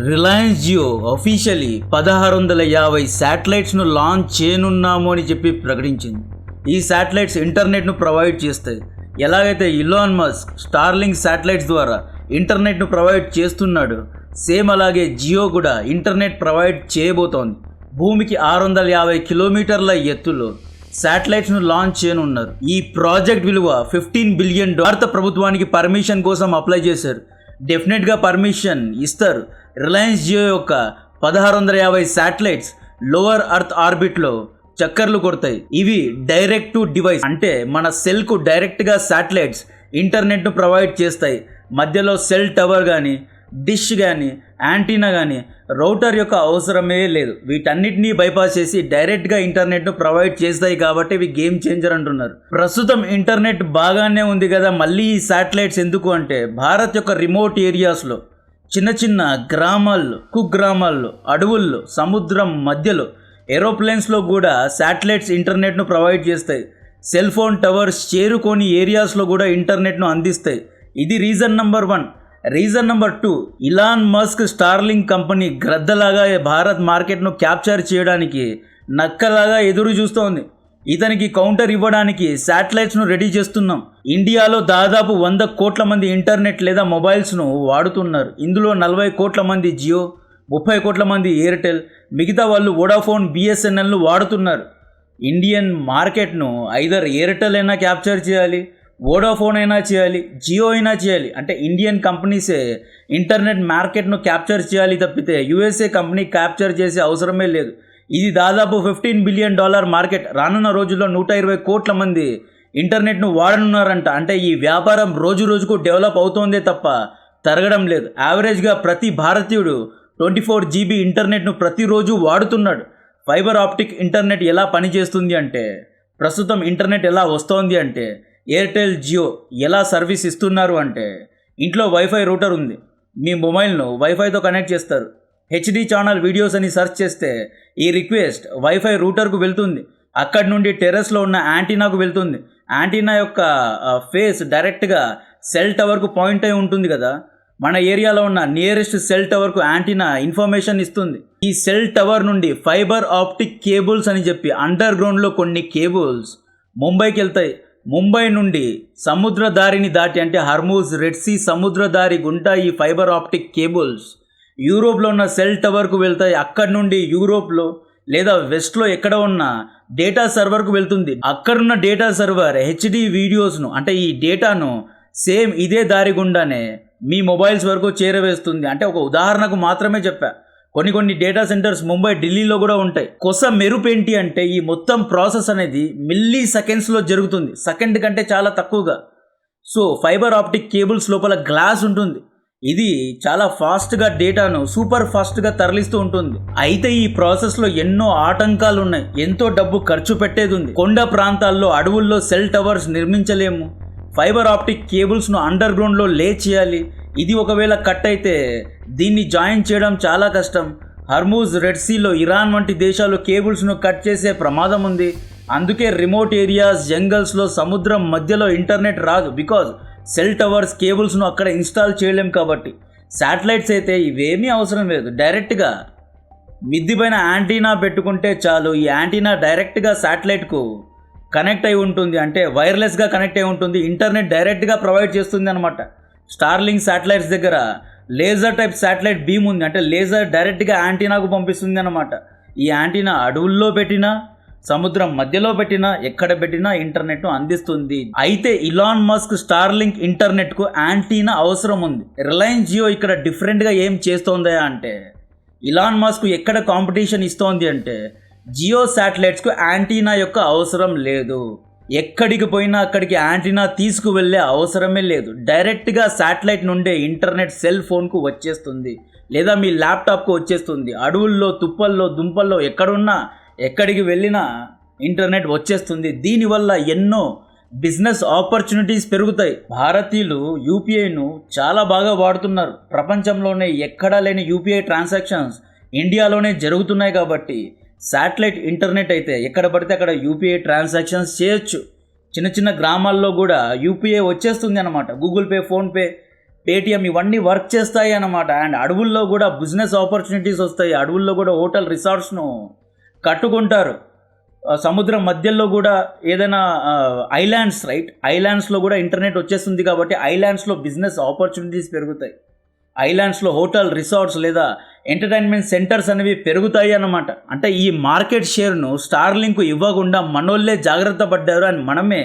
Reliance Jio officially 1650 శాటిలైట్స్ను launch చేయనున్నాము అని చెప్పి ప్రకటించింది. ఈ శాటిలైట్స్ ఇంటర్నెట్ను ప్రొవైడ్ చేస్తాయి. ఎలాగైతే ఇలాన్ మస్క్ స్టార్లింక్ శాటిలైట్స్ ద్వారా ఇంటర్నెట్ను ప్రొవైడ్ చేస్తున్నాడు, సేమ్ అలాగే జియో కూడా ఇంటర్నెట్ ప్రొవైడ్ చేయబోతోంది. భూమికి 650 కిలోమీటర్ల ఎత్తులో శాటిలైట్స్ను లాంచ్ చేయనున్నారు. ఈ ప్రాజెక్ట్ విలువ $15 బిలియన్. భారత ప్రభుత్వానికి పర్మిషన్ కోసం అప్లై చేశారు. డెఫినెట్గా పర్మిషన్ ఇస్తారు. రిలయన్స్ జియో యొక్క 1650 శాటిలైట్స్ లోవర్ అర్త్ ఆర్బిట్లో చక్కర్లు కొడతాయి. ఇవి డైరెక్ట్ టు డివైస్, అంటే మన సెల్కు డైరెక్ట్గా శాటిలైట్స్ ఇంటర్నెట్ను ప్రొవైడ్ చేస్తాయి. మధ్యలో సెల్ టవర్ కానీ, డిష్ కానీ, యాంటీనా కానీ, రౌటర్ యొక్క అవసరమే లేదు. వీటన్నిటినీ బైపాస్ చేసి డైరెక్ట్గా ఇంటర్నెట్ను ప్రొవైడ్ చేస్తాయి కాబట్టి ఇవి గేమ్ చేంజర్ అంటున్నారు. ప్రస్తుతం ఇంటర్నెట్ బాగానే ఉంది కదా, మళ్ళీ ఈ శాటిలైట్స్ ఎందుకు అంటే భారత్ యొక్క రిమోట్ ఏరియాస్లో చిన్న చిన్న గ్రామాల్లో, కుగ్రామాల్లో, అడవుల్లో, సముద్రం మధ్యలో, ఏరోప్లేన్స్లో కూడా శాటిలైట్స్ ఇంటర్నెట్ను ప్రొవైడ్ చేస్తాయి. సెల్ ఫోన్ టవర్స్ చేరుకోని ఏరియాస్లో కూడా ఇంటర్నెట్ను అందిస్తాయి. ఇది reason number 1. Reason number 2, Elon Musk Starlink company గ్రద్దలాగా భారత్ మార్కెట్ను క్యాప్చర్ చేయడానికి నక్కలాగా ఎదురు చూస్తోంది. ఇతనికి కౌంటర్ ఇవ్వడానికి శాటిలైట్స్ను రెడీ చేస్తున్నాం. ఇండియాలో దాదాపు 100 కోట్ల మంది ఇంటర్నెట్ లేదా మొబైల్స్ను వాడుతున్నారు. ఇందులో 40 కోట్ల మంది జియో, 30 కోట్ల మంది ఎయిర్టెల్, మిగతా వాళ్ళు వోడాఫోన్, బిఎస్ఎన్ఎల్ను వాడుతున్నారు. ఇండియన్ మార్కెట్ను ఐదర్ ఎయిర్టెల్ అయినా క్యాప్చర్ చేయాలి, వోడాఫోన్ అయినా చేయాలి, జియో అయినా చేయాలి. అంటే ఇండియన్ కంపెనీసే ఇంటర్నెట్ మార్కెట్ను క్యాప్చర్ చేయాలి తప్పితే యూఎస్ఏ కంపెనీ క్యాప్చర్ చేసే అవసరమే లేదు. ఇది దాదాపు $15 బిలియన్ మార్కెట్. రానున్న రోజుల్లో 120 కోట్ల మంది ఇంటర్నెట్ను వాడనున్నారంట. అంటే ఈ వ్యాపారం రోజు రోజుకు డెవలప్ అవుతోందే తప్ప తరగడం లేదు. యావరేజ్గా ప్రతి భారతీయుడు 24 GB ఇంటర్నెట్ను ప్రతిరోజు వాడుతున్నాడు. ఫైబర్ ఆప్టిక్ ఇంటర్నెట్ ఎలా పనిచేస్తుంది అంటే, ప్రస్తుతం ఇంటర్నెట్ ఎలా వస్తోంది అంటే, ఎయిర్టెల్, జియో ఎలా సర్వీస్ ఇస్తున్నారు అంటే, ఇంట్లో వైఫై రూటర్ ఉంది, మీ మొబైల్ను వైఫైతో కనెక్ట్ చేస్తారు. హెచ్డి ఛానల్ వీడియోస్ అని సెర్చ్ చేస్తే ఈ రిక్వెస్ట్ వైఫై రూటర్కు వెళ్తుంది. అక్కడి నుండి టెర్రస్లో ఉన్న యాంటీనాకు వెళ్తుంది. యాంటీనా యొక్క ఫేస్ డైరెక్ట్గా సెల్ టవర్కు పాయింట్ అయి ఉంటుంది కదా. మన ఏరియాలో ఉన్న నియరెస్ట్ సెల్ టవర్కు యాంటీనా ఇన్ఫర్మేషన్ ఇస్తుంది. ఈ సెల్ టవర్ నుండి ఫైబర్ ఆప్టిక్ కేబుల్స్ అని చెప్పి అండర్ గ్రౌండ్లో కొన్ని కేబుల్స్ ముంబైకి వెళ్తాయి. ముంబై నుండి సముద్ర దారిని దాటి, అంటే హర్మూజ్, రెడ్ సీ సముద్రదారి గుండా ఈ ఫైబర్ ఆప్టిక్ కేబుల్స్ యూరోప్లో ఉన్న సెల్ టవర్కు వెళ్తాయి. అక్కడి నుండి యూరోప్లో లేదా వెస్ట్లో ఎక్కడ ఉన్న డేటా సర్వర్కు వెళ్తుంది. అక్కడున్న డేటా సర్వర్ హెచ్డి వీడియోస్ను, అంటే ఈ డేటాను సేమ్ ఇదే దారి గుండానే మీ మొబైల్స్ వరకు చేరవేస్తుంది. అంటే ఒక ఉదాహరణకు మాత్రమే చెప్పా. కొన్ని డేటా సెంటర్స్ ముంబై, ఢిల్లీలో కూడా ఉంటాయి. కొస మెరుపు ఏంటి అంటే ఈ మొత్తం ప్రాసెస్ అనేది మిల్లీ సెకండ్స్లో జరుగుతుంది, సెకండ్ కంటే చాలా తక్కువగా. సో ఫైబర్ ఆప్టిక్ కేబుల్స్ లోపల గ్లాస్ ఉంటుంది. ఇది చాలా ఫాస్ట్గా డేటాను సూపర్ ఫాస్ట్గా తరలిస్తూ ఉంటుంది. అయితే ఈ ప్రాసెస్లో ఎన్నో ఆటంకాలు ఉన్నాయి. ఎంతో డబ్బు ఖర్చు పెట్టేది ఉంది. కొండ ప్రాంతాల్లో, అడవుల్లో సెల్ టవర్స్ నిర్మించలేము. ఫైబర్ ఆప్టిక్ కేబుల్స్ను అండర్ గ్రౌండ్లో లే చేయాలి. ఇది ఒకవేళ కట్ అయితే దీన్ని జాయిన్ చేయడం చాలా కష్టం. హర్మూజ్, రెడ్ సీలో ఇరాన్ వంటి దేశాలు కేబుల్స్ను కట్ చేసే ప్రమాదం ఉంది. అందుకే రిమోట్ ఏరియాస్, జంగల్స్లో, సముద్రం మధ్యలో ఇంటర్నెట్ రాదు. బికాజ్ సెల్ టవర్స్, కేబుల్స్ను అక్కడ ఇన్స్టాల్ చేయలేం కాబట్టి. శాటిలైట్స్ అయితే ఇవేమీ అవసరం లేదు. డైరెక్ట్గా మిద్ది పైన యాంటీనా పెట్టుకుంటే చాలు. ఈ యాంటీనా డైరెక్ట్గా శాటిలైట్కు కనెక్ట్ అయి ఉంటుంది, అంటే వైర్లెస్గా కనెక్ట్ అయి ఉంటుంది. ఇంటర్నెట్ డైరెక్ట్గా ప్రొవైడ్ చేస్తుంది అనమాట. స్టార్లింక్ శాటిలైట్స్ దగ్గర లేజర్ టైప్ శాటిలైట్ బీమ్ ఉంది, అంటే లేజర్ డైరెక్ట్గా యాంటీనాకు పంపిస్తుంది అనమాట. ఈ యాంటీనా అడవుల్లో పెట్టినా, సముద్రం మధ్యలో పెట్టినా, ఎక్కడ పెట్టినా ఇంటర్నెట్ను అందిస్తుంది. అయితే ఇలాన్ మస్క్ స్టార్లింక్ ఇంటర్నెట్కు యాంటీనా అవసరం ఉంది. రిలయన్స్ జియో ఇక్కడ డిఫరెంట్గా ఏం చేస్తోందా అంటే, ఇలాన్ మస్క్ ఎక్కడ కాంపిటీషన్ ఇస్తోంది అంటే, జియో శాటిలైట్స్కు యాంటీనా యొక్క అవసరం లేదు. ఎక్కడికి పోయినా అక్కడికి యాంటీనా తీసుకువెళ్ళే అవసరమే లేదు. డైరెక్ట్గా శాటిలైట్ నుండే ఇంటర్నెట్ సెల్ ఫోన్కు వచ్చేస్తుంది, లేదా మీ ల్యాప్టాప్కు వచ్చేస్తుంది. అడవుల్లో, తుప్పల్లో, దుంపల్లో ఎక్కడున్నా, ఎక్కడికి వెళ్ళినా ఇంటర్నెట్ వచ్చేస్తుంది. దీనివల్ల ఎన్నో బిజినెస్ ఆపర్చునిటీస్ పెరుగుతాయి. భారతీయులు యూపీఐను చాలా బాగా వాడుతున్నారు. ప్రపంచంలోనే ఎక్కడా లేని యూపీఐ ట్రాన్సాక్షన్స్ ఇండియాలోనే జరుగుతున్నాయి కాబట్టి శాటిలైట్ ఇంటర్నెట్ అయితే ఎక్కడ పడితే అక్కడ యూపీఐ ట్రాన్సాక్షన్స్ చేయొచ్చు. చిన్న చిన్న గ్రామాల్లో కూడా యూపీఐ వచ్చేస్తుంది అన్నమాట. గూగుల్ పే, ఫోన్పే, పేటిఎం ఇవన్నీ వర్క్ చేస్తాయి అన్నమాట. అండ్ అడవుల్లో కూడా బిజినెస్ ఆపర్చునిటీస్ వస్తాయి. అడవుల్లో కూడా హోటల్ రిసార్ట్స్ను కట్టుకుంటారు. సముద్రం మధ్యలో కూడా ఏదైనా ఐలాండ్స్లో కూడా ఇంటర్నెట్ వచ్చేస్తుంది కాబట్టి ఐలాండ్స్లో బిజినెస్ ఆపర్చునిటీస్ పెరుగుతాయి. ఐలాండ్స్లో హోటల్ రిసార్ట్స్ లేదా ఎంటర్టైన్మెంట్ సెంటర్స్ అనేవి పెరుగుతాయి అన్నమాట. అంటే ఈ మార్కెట్ షేర్ను స్టార్లింక్ ఇవ్వకుండా మనోళ్ళే జాగ్రత్త పడ్డారు అని మనమే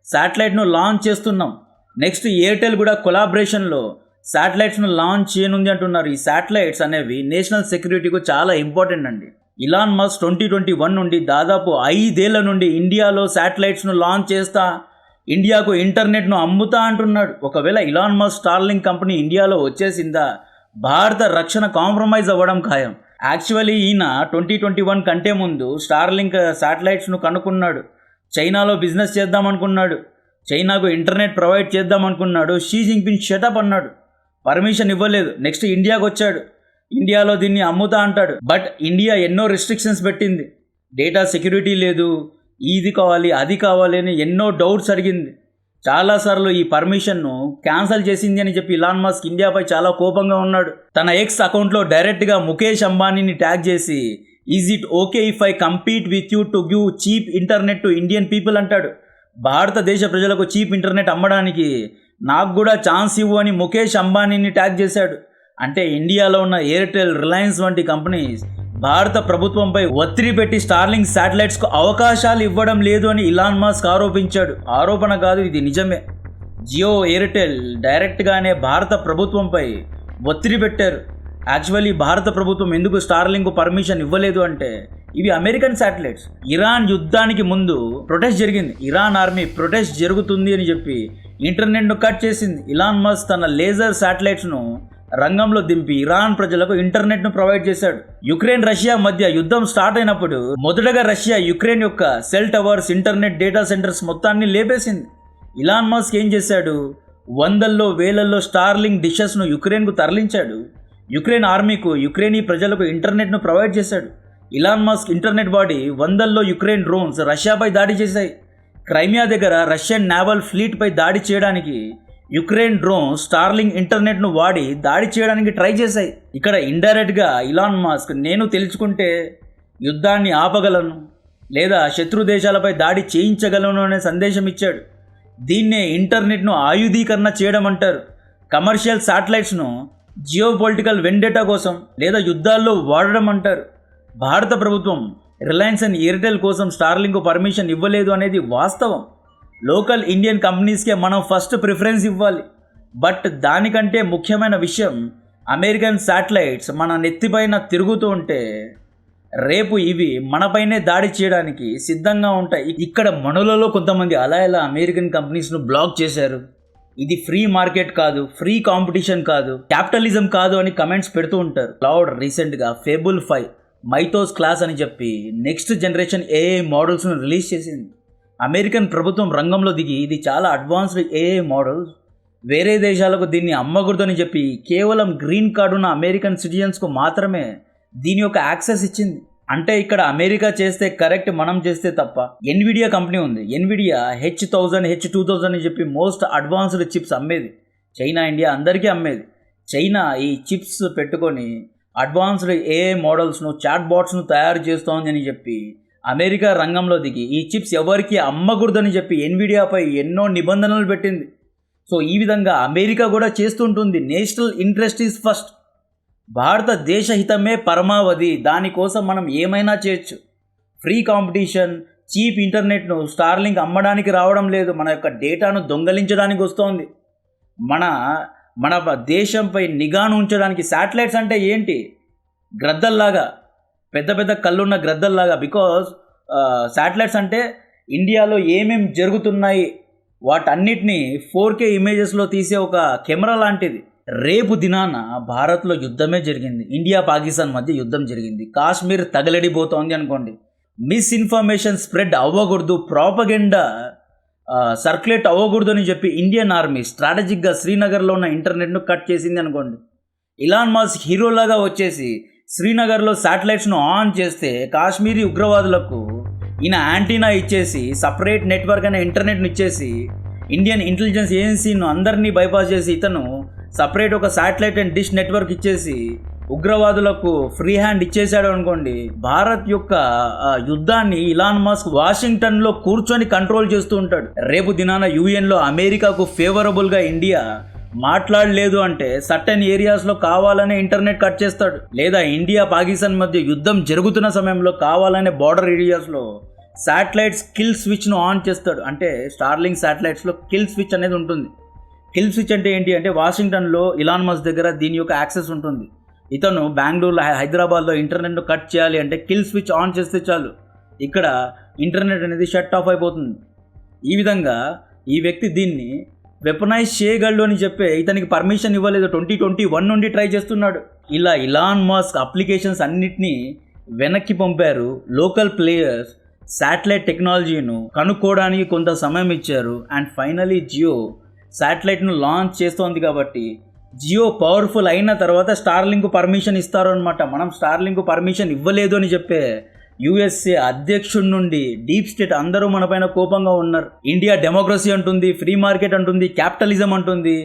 శాటిలైట్ను లాంచ్ చేస్తున్నాం. నెక్స్ట్ ఎయిర్టెల్ కూడా కొలాబరేషన్లో శాటిలైట్స్ను లాంచ్ చేయనుంది అంటున్నారు. ఈ శాటిలైట్స్ అనేవి నేషనల్ సెక్యూరిటీకు చాలా ఇంపార్టెంట్ అండి. ఇలాన్ మస్క్ 2021 నుండి దాదాపు 5 ఏళ్ల నుండి ఇండియాలో శాటిలైట్స్ను లాంచ్ చేస్తా, ఇండియాకు ఇంటర్నెట్ను అమ్ముతా అంటున్నాడు. ఒకవేళ ఇలాన్ మస్క్ స్టార్లింక్ కంపెనీ ఇండియాలో వచ్చేసిందా, భారత రక్షణ కాంప్రమైజ్ అవ్వడం ఖాయం. యాక్చువల్లీ ఈయన 2021 కంటే ముందు స్టార్లింక్ శాటిలైట్స్ను కనుక్కున్నాడు. చైనాలో బిజినెస్ చేద్దాం అనుకున్నాడు, చైనాకు ఇంటర్నెట్ ప్రొవైడ్ చేద్దాం అనుకున్నాడు. షీ జిన్పింగ్ షటప్ అన్నాడు, పర్మిషన్ ఇవ్వలేదు. నెక్స్ట్ ఇండియాకు వచ్చాడు, ఇండియాలో దీన్ని అమ్ముతా అంటాడు. బట్ ఇండియా ఎన్నో రిస్ట్రిక్షన్స్ పెట్టింది. డేటా సెక్యూరిటీ లేదు, ఇది కావాలి అది కావాలి అని ఎన్నో డౌట్స్ అడిగింది. చాలాసార్లు ఈ పర్మిషన్ను క్యాన్సిల్ చేసింది అని చెప్పి ఇలాన్ మస్క్ ఇండియాపై చాలా కోపంగా ఉన్నాడు. తన ఎక్స్ అకౌంట్లో డైరెక్ట్గా ముఖేష్ అంబానీని ట్యాగ్ చేసి is it okay if I compete with you to give cheap internet to Indian people అంటాడు. భారతదేశ ప్రజలకు చీప్ ఇంటర్నెట్ అమ్మడానికి నాకు కూడా ఛాన్స్ ఇవ్వు అని ముఖేష్ అంబానీని ట్యాగ్ చేశాడు. అంటే ఇండియాలో ఉన్న ఎయిర్టెల్, రిలయన్స్ వంటి కంపెనీస్ భారత ప్రభుత్వంపై ఒత్తిడి పెట్టి స్టార్లింక్ శాటిలైట్స్కు అవకాశాలు ఇవ్వడం లేదు అని ఇలాన్ మస్క్ ఆరోపించాడు. ఆరోపణ కాదు, ఇది నిజమే. జియో, ఎయిర్టెల్ డైరెక్ట్గానే భారత ప్రభుత్వంపై ఒత్తిడి పెట్టారు. యాక్చువల్లీ భారత ప్రభుత్వం ఎందుకు స్టార్లింక్ పర్మిషన్ ఇవ్వలేదు అంటే, ఇవి అమెరికన్ శాటిలైట్స్. ఇరాన్ యుద్ధానికి ముందు ప్రొటెస్ట్ జరిగింది, ఇరాన్ ఆర్మీ ప్రొటెస్ట్ జరుగుతుంది అని చెప్పి ఇంటర్నెట్ను కట్ చేసింది. ఇలాన్ మస్క్ తన లేజర్ శాటిలైట్స్ను రంగంలో దింపి ఇరాన్ ప్రజలకు ఇంటర్నెట్ను ప్రొవైడ్ చేశాడు. యుక్రెయిన్, రష్యా మధ్య యుద్ధం స్టార్ట్ అయినప్పుడు మొదటగా రష్యా యుక్రెయిన్ యొక్క cell towers, internet data centres మొత్తాన్ని లేపేసింది. ఇలాన్ మస్క్ ఏం చేశాడు, వందల్లో వేలల్లో స్టార్లింక్ డిషెస్ను యుక్రెయిన్కు తరలించాడు. యుక్రెయిన్ ఆర్మీకు, యుక్రెయినీ ప్రజలకు ఇంటర్నెట్ను ప్రొవైడ్ చేశాడు. ఇలాన్ మస్క్ ఇంటర్నెట్ వాడి వందల్లో యుక్రెయిన్ డ్రోన్స్ రష్యాపై దాడి చేశాయి. క్రైమియా దగ్గర రష్యన్ నేవల్ ఫ్లీట్పై దాడి చేయడానికి యుక్రెయిన్ డ్రోన్ స్టార్లింక్ ఇంటర్నెట్ను వాడి దాడి చేయడానికి ట్రై చేశాయి. ఇక్కడ ఇండైరెక్ట్గా ఇలాన్ మస్క్ నేను తెలుసుకుంటే యుద్ధాన్ని ఆపగలను లేదా శత్రు దేశాలపై దాడి చేయించగలను అనే సందేశం ఇచ్చాడు. దీన్నే ఇంటర్నెట్ను ఆయుధీకరణ చేయడం అంటారు. కమర్షియల్ శాటిలైట్స్ను జియోపొలిటికల్ వెండేటా కోసం లేదా యుద్ధాల్లో వాడడం అంటారు. భారత ప్రభుత్వం రిలయన్స్ అండ్ ఎయిర్టెల్ కోసం స్టార్లింక్ పర్మిషన్ ఇవ్వలేదు అనేది వాస్తవం. లోకల్ ఇండియన్ కంపెనీస్కే మనం ఫస్ట్ ప్రిఫరెన్స్ ఇవ్వాలి. బట్ దానికంటే ముఖ్యమైన విషయం, అమెరికన్ శాటిలైట్స్ మన నెత్తిపైన తిరుగుతూ ఉంటే రేపు ఇవి మనపైనే దాడి చేయడానికి సిద్ధంగా ఉంటాయి. ఇక్కడ మనలలో కొంతమంది అలా ఎలా అమెరికన్ కంపెనీస్ను బ్లాక్ చేశారు, ఇది ఫ్రీ మార్కెట్ కాదు, ఫ్రీ కాంపిటీషన్ కాదు, క్యాపిటలిజం కాదు అని కమెంట్స్ పెడుతూ ఉంటారు. క్లౌడ్ రీసెంట్గా ఫేబుల్ 5 మైథోస్ క్లాస్ అని చెప్పి నెక్స్ట్ జనరేషన్ ఏఐ మోడల్స్ను రిలీజ్ చేసింది. అమెరికన్ ప్రభుత్వం రంగంలో దిగి ఇది చాలా అడ్వాన్స్డ్ ఏఐ మోడల్స్, వేరే దేశాలకు దీన్ని అమ్మకూడదని చెప్పి కేవలం గ్రీన్ కార్డు ఉన్న అమెరికన్ సిటిజన్స్కు మాత్రమే దీని యొక్క యాక్సెస్ ఇచ్చింది. అంటే ఇక్కడ అమెరికా చేస్తే కరెక్ట్, మనం చేస్తే తప్ప. ఎన్విడియా కంపెనీ ఉంది, ఎన్విడియా H1000, H2000 అని చెప్పి మోస్ట్ అడ్వాన్స్డ్ చిప్స్ అమ్మేది. చైనా, ఇండియా అందరికీ అమ్మేది. చైనా ఈ చిప్స్ పెట్టుకొని అడ్వాన్స్డ్ ఏఐ మోడల్స్ను, చాట్ బాట్స్ను తయారు చేస్తోంది అని చెప్పి అమెరికా రంగంలో దిగి ఈ చిప్స్ ఎవరికి అమ్మకూడదని చెప్పి ఎన్విడియాపై ఎన్నో నిబంధనలు పెట్టింది. సో ఈ విధంగా అమెరికా కూడా చేస్తుంటుంది. నేషనల్ ఇంట్రెస్ట్ ఈజ్ ఫస్ట్, భారతదేశ హితమే పరమావధి, దానికోసం మనం ఏమైనా చేయొచ్చు. ఫ్రీ కాంపిటీషన్, చీప్ ఇంటర్నెట్ను స్టార్లింక్ అమ్మడానికి రావడం లేదు, మన యొక్క డేటాను దొంగలించడానికి వస్తోంది. మన దేశంపై నిఘాను ఉంచడానికి. శాటిలైట్స్ అంటే ఏంటి, గ్రద్దల్లాగా, పెద్ద పెద్ద కళ్ళున్న గ్రద్దల్లాగా. బికాజ్ శాటిలైట్స్ అంటే ఇండియాలో ఏమేమి జరుగుతున్నాయి వాటన్నిటినీ 4K ఇమేజెస్లో తీసే ఒక కెమెరా లాంటిది. రేపు దినాన భారత్లో యుద్ధమే జరిగింది, ఇండియా పాకిస్తాన్ మధ్య యుద్ధం జరిగింది, కాశ్మీర్ తగలడిపోతోంది అనుకోండి. మిస్ఇన్ఫర్మేషన్ స్ప్రెడ్ అవ్వకూడదు, ప్రాపగెండా సర్క్యులేట్ అవ్వకూడదు అని చెప్పి ఇండియన్ ఆర్మీ స్ట్రాటజిక్గా శ్రీనగర్లో ఉన్న ఇంటర్నెట్ను కట్ చేసింది అనుకోండి. ఇలాన్ మస్క్ హీరోలాగా వచ్చేసి శ్రీనగర్లో శాటిలైట్స్ను ఆన్ చేస్తే కాశ్మీరీ ఉగ్రవాదులకు ఈయన యాంటీనా ఇచ్చేసి సపరేట్ నెట్వర్క్ అనే ఇంటర్నెట్ను ఇచ్చేసి ఇండియన్ ఇంటెలిజెన్స్ ఏజెన్సీను అందరినీ బైపాస్ చేసి ఇతను సపరేట్ ఒక శాటిలైట్ అండ్ డిష్ నెట్వర్క్ ఇచ్చేసి ఉగ్రవాదులకు ఫ్రీ హ్యాండ్ ఇచ్చేసాడు అనుకోండి, భారత్ యొక్క యుద్ధాన్ని ఇలాన్ మస్క్ వాషింగ్టన్లో కూర్చొని కంట్రోల్ చేస్తూ ఉంటాడు. రేపు దినాన యుఎన్లో అమెరికాకు ఫేవరబుల్గా ఇండియా మాట్లాడలేదు అంటే సర్టెన్ ఏరియాస్లో కావాలనే ఇంటర్నెట్ కట్ చేస్తాడు, లేదా ఇండియా పాకిస్తాన్ మధ్య యుద్ధం జరుగుతున్న సమయంలో కావాలనే బార్డర్ ఏరియాస్లో శాటిలైట్స్ కిల్ స్విచ్ను ఆన్ చేస్తాడు. అంటే స్టార్లింక్ శాటిలైట్స్లో కిల్ స్విచ్ అనేది ఉంటుంది. కిల్ స్విచ్ అంటే ఏంటి అంటే వాషింగ్టన్లో ఇలాన్ మస్క్ దగ్గర దీని యొక్క యాక్సెస్ ఉంటుంది. ఇతను బెంగళూరులో హైదరాబాద్లో ఇంటర్నెట్ను కట్ చేయాలి అంటే కిల్ స్విచ్ ఆన్ చేస్తే చాలు, ఇక్కడ ఇంటర్నెట్ అనేది షట్ ఆఫ్ అయిపోతుంది. ఈ విధంగా ఈ వ్యక్తి దీన్ని వెపనైజ్ చేయగలడు అని చెప్పే ఇతనికి పర్మిషన్ ఇవ్వలేదు. 2021 నుండి ట్రై చేస్తున్నాడు. ఇలా ఇలాన్ మస్క్ అప్లికేషన్స్ అన్నిటినీ వెనక్కి పంపారు. లోకల్ ప్లేయర్స్ శాటిలైట్ టెక్నాలజీను కనుక్కోవడానికి కొంత సమయం ఇచ్చారు. అండ్ ఫైనలీ జియో శాటిలైట్ను లాంచ్ చేస్తోంది కాబట్టి జియో పవర్ఫుల్ అయిన తర్వాత స్టార్లింక్ పర్మిషన్ ఇస్తారు అనమాట. మనం స్టార్లింక్ పర్మిషన్ ఇవ్వలేదు అని చెప్పే యుఎస్ఏ అధ్యక్షుడి నుండి డీప్ స్టేట్ అందరూ మన పైన కోపంగా ఉన్నారు. ఇండియా డెమోక్రసీ అంటుంది, ఫ్రీ మార్కెట్ అంటుంది, క్యాపిటలిజం అంటుంది.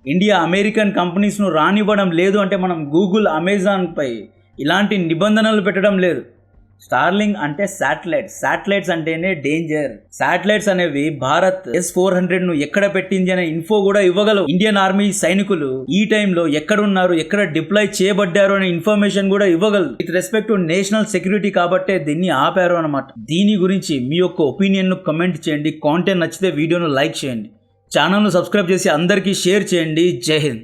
ఇండియా అమెరికన్ కంపెనీస్ను రానివ్వడం లేదు అంటే మనం గూగుల్, అమెజాన్పై ఇలాంటి నిబంధనలు పెట్టడం లేదు. స్టార్లింక్ అంటే శాటిలైట్స్ అంటేనే డేంజర్. శాటిలైట్స్ అనేవి భారత్ S-400ను ఎక్కడ పెట్టింది అనే ఇన్ఫో కూడా ఇవ్వగలవు. ఇండియన్ ఆర్మీ సైనికులు ఈ టైంలో ఎక్కడున్నారు, ఎక్కడ డిప్లాయ్ చేయబడ్డారు అనే ఇన్ఫర్మేషన్ కూడా ఇవ్వగలరు. With respect to national security కాబట్టే దీన్ని ఆపారు అనమాట. దీని గురించి మీ యొక్క ఒపీనియన్ను కమెంట్ చేయండి. కాంటెంట్ నచ్చితే వీడియోను లైక్ చేయండి. ఛానల్ను సబ్స్క్రైబ్ చేసి అందరికీ షేర్ చేయండి. జై హింద్.